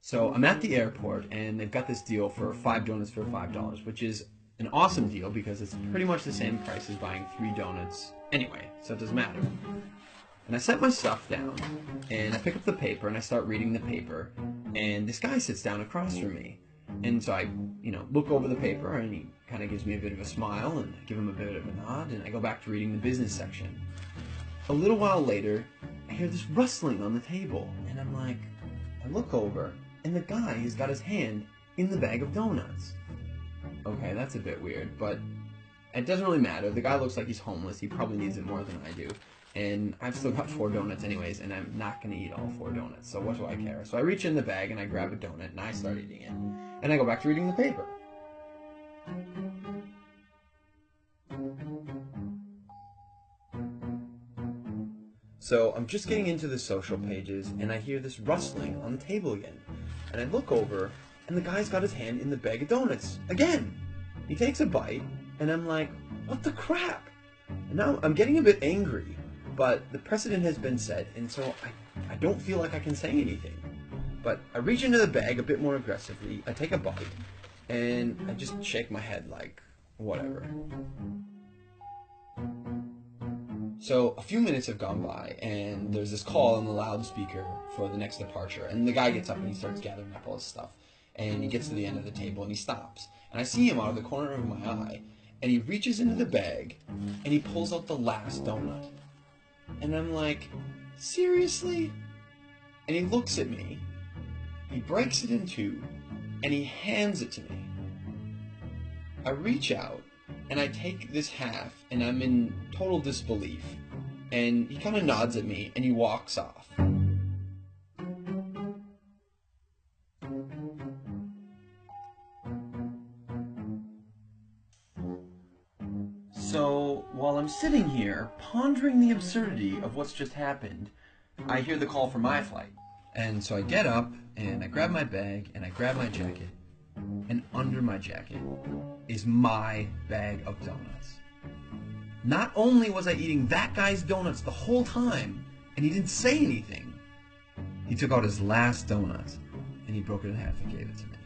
So I'm at the airport, and they've got this deal for 5 donuts for $5, which is an awesome deal because it's pretty much the same price as buying 3 donuts anyway, so it doesn't matter. And I set my stuff down, and I pick up the paper, and I start reading the paper, and this guy sits down across from me. And so I, look over the paper, and he kind of gives me a bit of a smile, and I give him a bit of a nod, and I go back to reading the business section. A little while later, I hear this rustling on the table, and I look over, and the guy has got his hand in the bag of donuts. Okay, that's a bit weird, but it doesn't really matter. The guy looks like he's homeless. He probably needs it more than I do. And I've still got 4 donuts anyways, and I'm not going to eat all 4 donuts, so what do I care? So I reach in the bag, and I grab a donut, and I start eating it. And I go back to reading the paper. So I'm just getting into the social pages, and I hear this rustling on the table again. And I look over, and the guy's got his hand in the bag of donuts again. He takes a bite, and I'm like, what the crap? And now I'm getting a bit angry, but the precedent has been set, and so I don't feel like I can say anything. But I reach into the bag a bit more aggressively, I take a bite, and I just shake my head like, whatever. So a few minutes have gone by, and there's this call on the loudspeaker for the next departure, and the guy gets up and he starts gathering up all his stuff, and he gets to the end of the table and he stops, and I see him out of the corner of my eye, and he reaches into the bag and he pulls out the last donut, and I'm like, seriously? And he looks at me, he breaks it in two, and he hands it to me. I reach out and I take this half, and I'm in total disbelief, and he kind of nods at me and he walks off. So while I'm sitting here pondering the absurdity of what's just happened, I hear the call for my flight. And so I get up and I grab my bag and I grab my jacket, and under my jacket is my bag of donuts. Not only was I eating that guy's donuts the whole time, and he didn't say anything, he took out his last donut and he broke it in half and gave it to me.